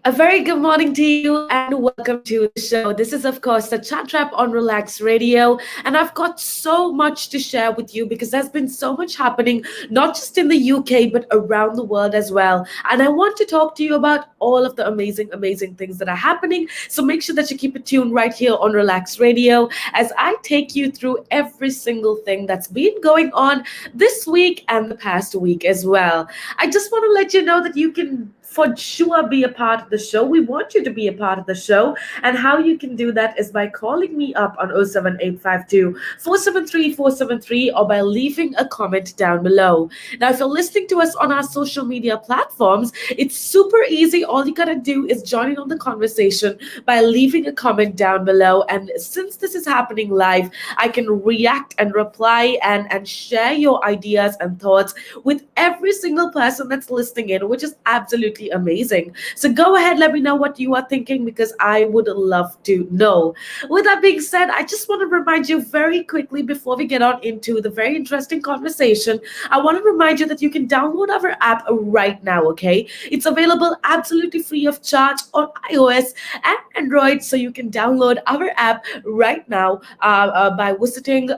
A very good morning to you and welcome to the show. This is, of course, the Chat Trap on Relax Radio, and I've got so much to share with you because there's been so much happening, not just in the UK, but around the world as well. And I want to talk to you about all of the amazing, amazing things that are happening. So make sure that you keep it tuned right here on Relax Radio as I take you through every single thing that's been going on this week and the past week as well. I just want to let you know that you can for sure be a part of the show. We want you to be a part of the show. And how you can do that is by calling me up on 07852 473 or by leaving a comment down below. Now, if you're listening to us on our social media platforms, it's super easy. All you gotta do is join in on the conversation by leaving a comment down below. And since this is happening live, I can react and reply and share your ideas and thoughts with every single person that's listening in, which is absolutely amazing. So go ahead, let me know what you are thinking because I would love to know. With that being said, I just want to remind you very quickly before we get on into the very interesting conversation. I want to remind you that you can download our app right now, okay? It's available absolutely free of charge on iOS and Android, so you can download our app right now by visiting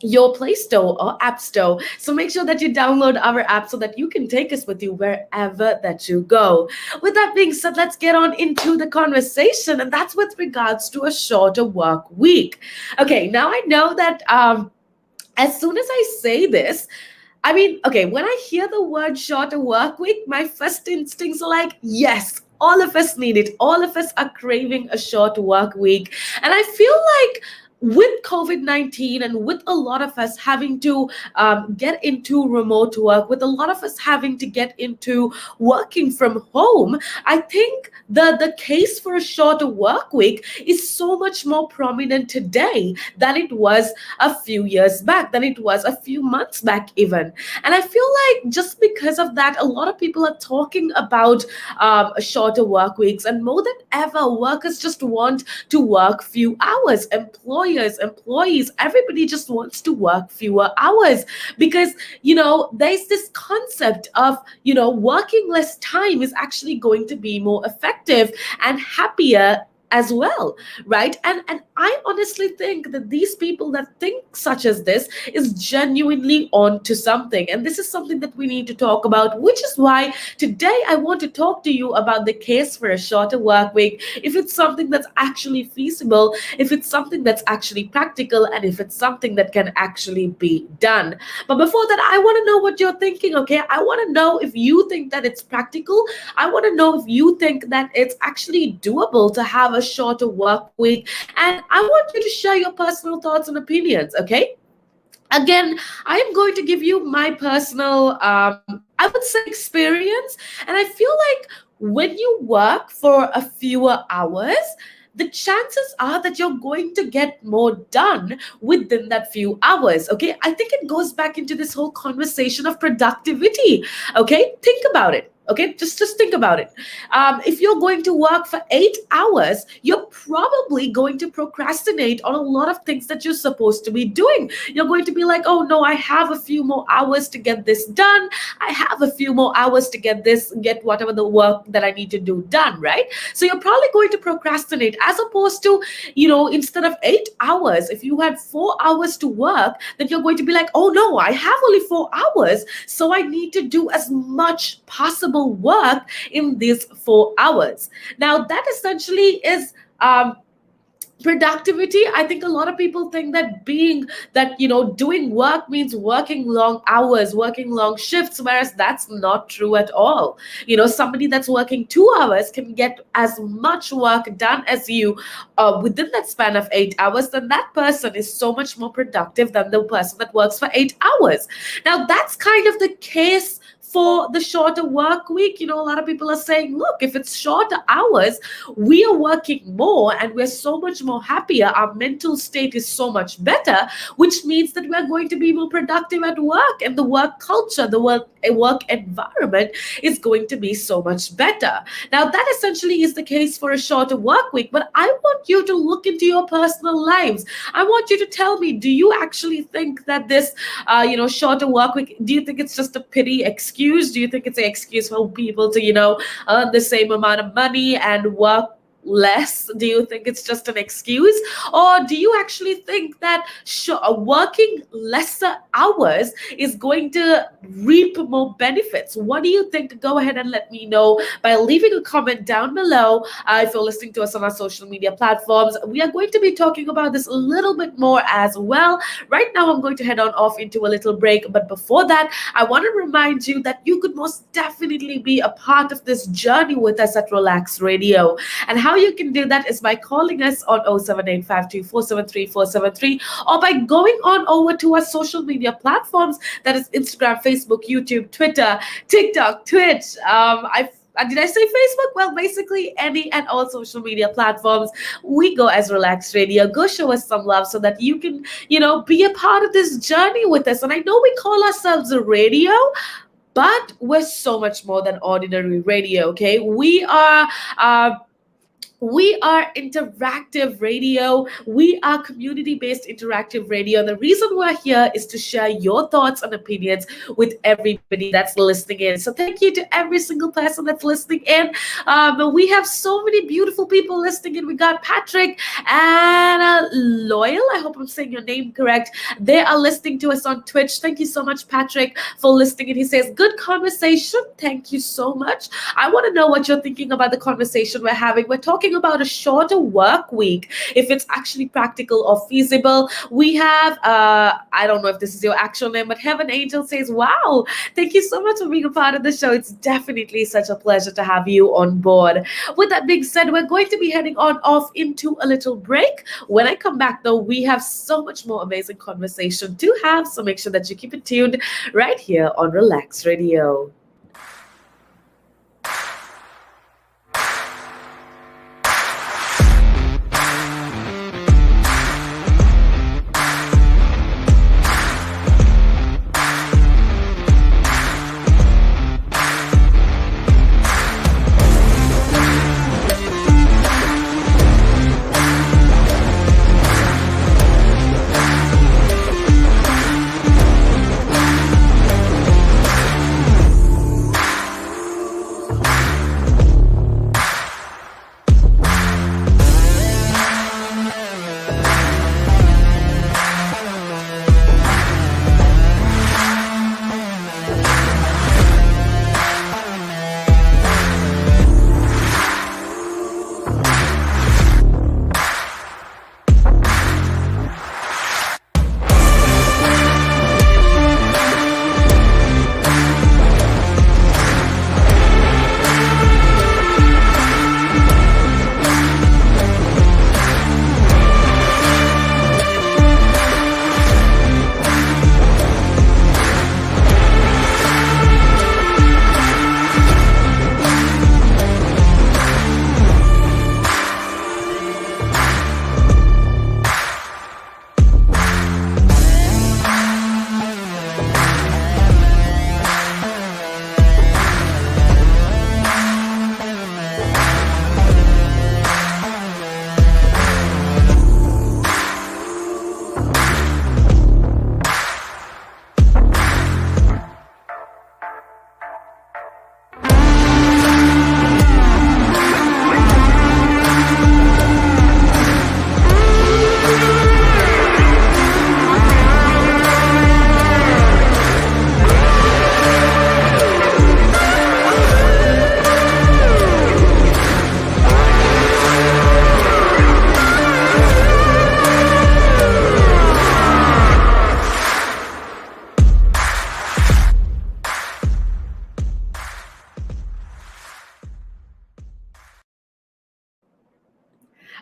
your Play Store or App Store. So make sure that you download our app so that you can take us with you wherever that you go. With that being said, let's get on into the conversation, and that's with regards to a shorter work week. Okay, now I know that as soon as I say this, I mean, okay, when I hear the word shorter work week, my first instincts are like, yes, all of us need it. All of us are craving a short work week. And I feel like with COVID 19 and with a lot of us having to get into remote work, with a lot of us having to get into working from home, I think the case for a shorter work week is so much more prominent today than it was a few years back, than it was a few months back, even. And I feel like just because of that, a lot of people are talking about shorter work weeks, and more than ever, workers just want to work few hours. Employees, everybody just wants to work fewer hours because, there's this concept of, working less time is actually going to be more effective and happier as well, right? And I honestly think that these people that think such as this is genuinely on to something, and this is something that we need to talk about, which is why today I want to talk to you about the case for a shorter work week, if it's something that's actually feasible, if it's something that's actually practical, and if it's something that can actually be done. But before that, I want to know what you're thinking. Okay, I want to know if you think that it's practical. I want to know if you think that it's actually doable to have a shorter work week, and I want you to share your personal thoughts and opinions. Okay, again, I am going to give you my personal I would say experience, and I feel like when you work for a fewer hours, the chances are that you're going to get more done within that few hours. Okay, I think it goes back into this whole conversation of productivity. Okay, think about it. Okay, just think about it. If you're going to work for 8 hours, you're probably going to procrastinate on a lot of things that you're supposed to be doing. You're going to be like, oh no, I have a few more hours to get this done. I have a few more hours to get whatever the work that I need to do done, right? So you're probably going to procrastinate, as opposed to, instead of 8 hours, if you had 4 hours to work, then you're going to be like, oh no, I have only 4 hours. So I need to do as much possible work in these 4 hours. Now, that essentially is productivity. I think a lot of people think that doing work means working long hours, working long shifts, whereas that's not true at all. Somebody that's working 2 hours can get as much work done as you within that span of 8 hours. Then that person is so much more productive than the person that works for 8 hours. Now, that's kind of the case for the shorter work week. A lot of people are saying, look, if it's shorter hours, we are working more and we're so much more happier. Our mental state is so much better, which means that we're going to be more productive at work, and the work culture, the work environment is going to be so much better. Now, that essentially is the case for a shorter work week, but I want you to look into your personal lives. I want you to tell me, do you actually think that this, shorter work week, do you think it's just a pity excuse? excuse? Do you think it's an excuse for people to, earn the same amount of money and work less? Do you think it's just an excuse, or do you actually think that working lesser hours is going to reap more benefits? What do you think? Go ahead and let me know by leaving a comment down below. If you're listening to us on our social media platforms, we are going to be talking about this a little bit more as well. Right now I'm going to head on off into a little break, but before that I want to remind you that you could most definitely be a part of this journey with us at Relax Radio. And how you can do that is by calling us on 07852473473, or by going on over to our social media platforms, that is Instagram, Facebook, YouTube, Twitter, TikTok, Twitch. Did I say Facebook? Well, basically any and all social media platforms. We go as Relax Radio. Go show us some love so that you can, be a part of this journey with us. And I know we call ourselves a radio, but we're so much more than ordinary radio, okay? We are interactive radio. We are community-based interactive radio. And the reason we're here is to share your thoughts and opinions with everybody that's listening in. So thank you to every single person that's listening in. We have so many beautiful people listening in. We got Patrick and Loyal. I hope I'm saying your name correct. They are listening to us on Twitch. Thank you so much, Patrick, for listening in. He says, good conversation. Thank you so much. I want to know what you're thinking about the conversation we're having. We're talking about a shorter work week, if it's actually practical or feasible. We have, I don't know if this is your actual name, but Heaven Angel says, wow, thank you so much for being a part of the show. It's definitely such a pleasure to have you on board. With that being said, we're going to be heading on off into a little break. When I come back, though, we have so much more amazing conversation to have, so make sure that you keep it tuned right here on Relax Radio.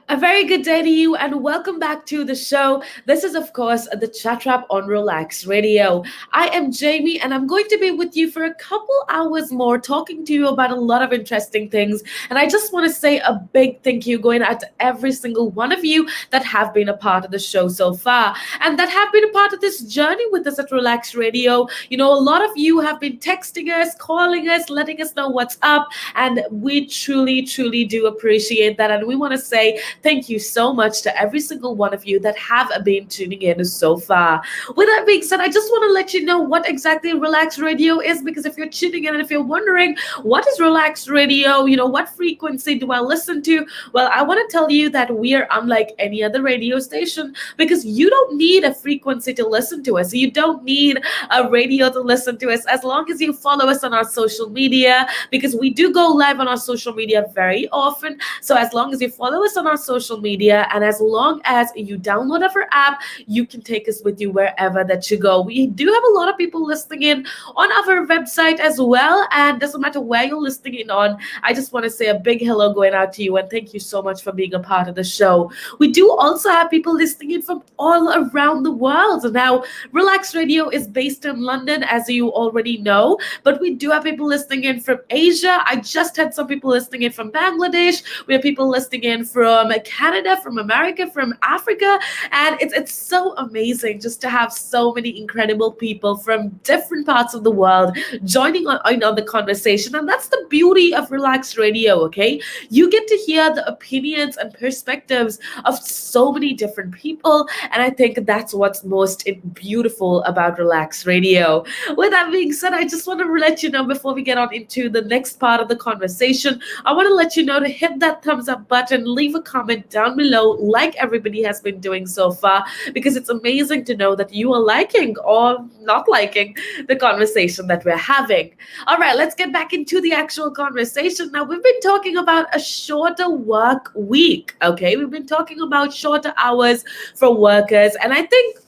A very good day to you and welcome back to the show. This is, of course, the Chat Wrap on Relax Radio. I am Jaimmy and I'm going to be with you for a couple hours more talking to you about a lot of interesting things. And I just want to say a big thank you going out to every single one of you that have been a part of the show so far and that have been a part of this journey with us at Relax Radio. You know, a lot of you have been texting us, calling us, letting us know what's up. And we truly, truly do appreciate that. And we want to say Thank you so much to every single one of you that have been tuning in so far. With that being said, I just want to let you know what exactly Relax Radio is, because if you're tuning in and if you're wondering what is Relax Radio, what frequency do I listen to? Well, I want to tell you that we are unlike any other radio station, because you don't need a frequency to listen to us. You don't need a radio to listen to us, as long as you follow us on our social media, because we do go live on our social media very often. So as long as you follow us on our social media, and as long as you download our app, you can take us with you wherever that you go. We do have a lot of people listening in on our website as well, and doesn't matter where you're listening in on, I just want to say a big hello going out to you, and thank you so much for being a part of the show. We do also have people listening in from all around the world. Now, Relax Radio is based in London, as you already know, but we do have people listening in from Asia. I just had some people listening in from Bangladesh. We have people listening in from Canada, from America, from Africa, and it's so amazing just to have so many incredible people from different parts of the world joining on the conversation. And that's the beauty of Relax Radio, okay? You get to hear the opinions and perspectives of so many different people, and I think that's what's most beautiful about Relax Radio. With that being said, I just want to let you know, before we get on into the next part of the conversation, I want to let you know to hit that thumbs up button, leave a comment down below like everybody has been doing so far, because it's amazing to know that you are liking or not liking the conversation that we're having. All right, let's get back into the actual conversation. Now, we've been talking about a shorter work week, okay? We've been talking about shorter hours for workers, and I think,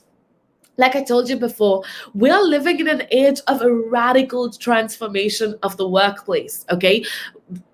like I told you before, we're living in an age of a radical transformation of the workplace, okay?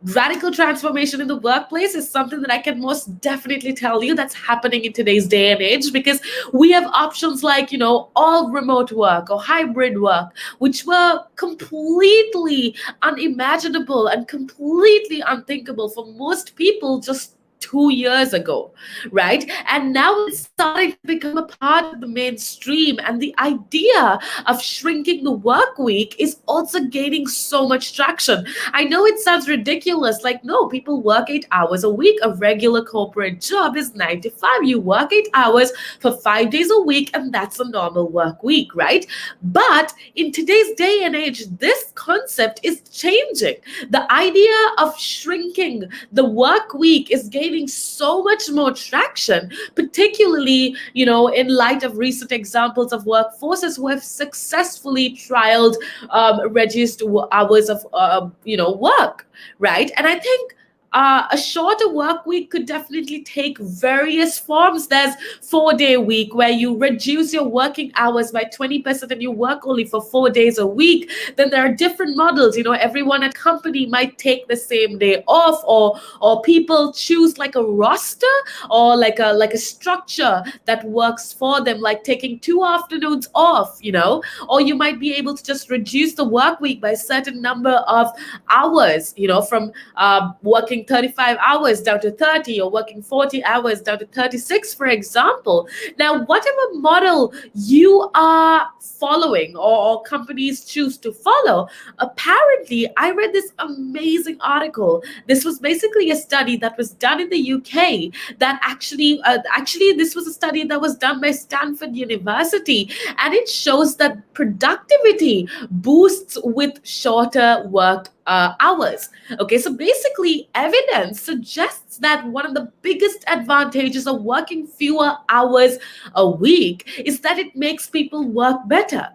Radical transformation in the workplace is something that I can most definitely tell you that's happening in today's day and age, because we have options like, all remote work or hybrid work, which were completely unimaginable and completely unthinkable for most people just 2 years ago, right? And now it's starting to become a part of the mainstream, and the idea of shrinking the work week is also gaining so much traction. I know it sounds ridiculous, like, no, people work 8 hours a week. A regular corporate job is 9 to 5. You work 8 hours for 5 days a week, and that's a normal work week, right? But in today's day and age, this concept is changing. The idea of shrinking the work week is gaining so much more traction, particularly, in light of recent examples of workforces who have successfully trialed reduced hours of, work, right? And I think a shorter work week could definitely take various forms. There's 4-day week, where you reduce your working hours by 20% and you work only for 4 days a week. Then there are different models. Everyone at company might take the same day off, or people choose like a roster or like a structure that works for them, like taking 2 afternoons off, or you might be able to just reduce the work week by a certain number of hours, from working 35 hours down to 30, or working 40 hours down to 36, for example. Now, whatever model you are following, or companies choose to follow, apparently, I read this amazing article. This was basically a study that was done in the UK that actually this was a study that was done by Stanford University, and it shows that productivity boosts with shorter work hours. Okay, so basically, evidence suggests that one of the biggest advantages of working fewer hours a week is that it makes people work better.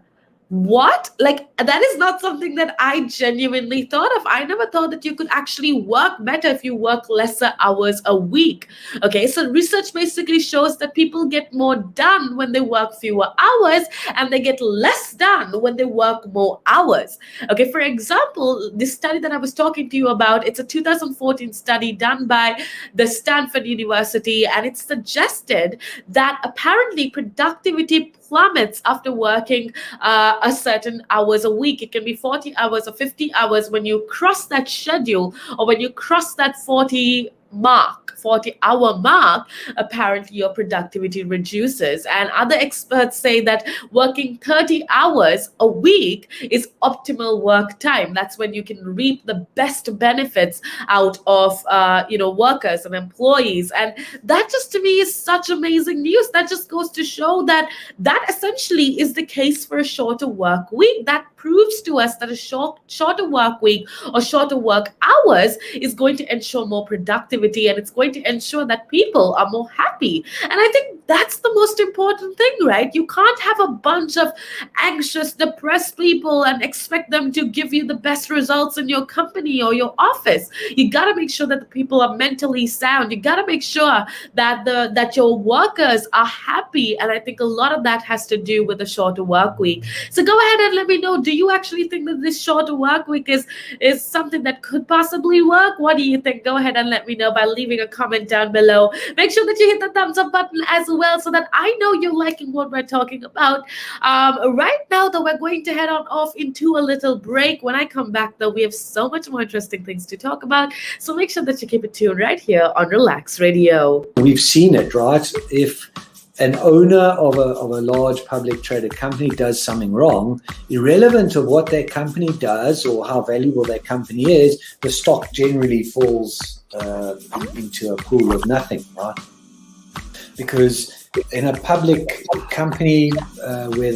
What? Like, that is not something that I genuinely thought of. I never thought that you could actually work better if you work lesser hours a week. Okay, so research basically shows that people get more done when they work fewer hours, and they get less done when they work more hours. Okay, for example, this study that I was talking to you about, it's a 2014 study done by the Stanford University, and it suggested that apparently productivity plummets after working a certain hours a week. It can be 40 hours or 50 hours. When you cross that schedule, or when you cross that 40 mark, 40-hour mark, apparently your productivity reduces. And other experts say that working 30 hours a week is optimal work time. That's when you can reap the best benefits out of workers and employees. And that just to me is such amazing news. That just goes to show that that essentially is the case for a shorter work week. That proves to us that a shorter work week or shorter work hours is going to ensure more productivity, and it's going to ensure that people are more happy. And I think that's the most important thing, right? You can't have a bunch of anxious, depressed people and expect them to give you the best results in your company or your office. You got to make sure that the people are mentally sound. You got to make sure that your workers are happy, and I think a lot of that has to do with a shorter work week. So go ahead and let me know, do you actually think that this shorter work week is something that could possibly work? What do you think? Go ahead and let me know by leaving a comment down below. Make sure that you hit the thumbs up button as well, so that I know you're liking what we're talking about. Right now, though, we're going to head on off into a little break. When I come back, though, we have so much more interesting things to talk about. So make sure that you keep it tuned right here on Relaks Radio. We've seen it, right? If an owner of a large public traded company does something wrong, irrelevant of what that company does or how valuable that company is, the stock generally falls into a pool of nothing, right? Because in a public company where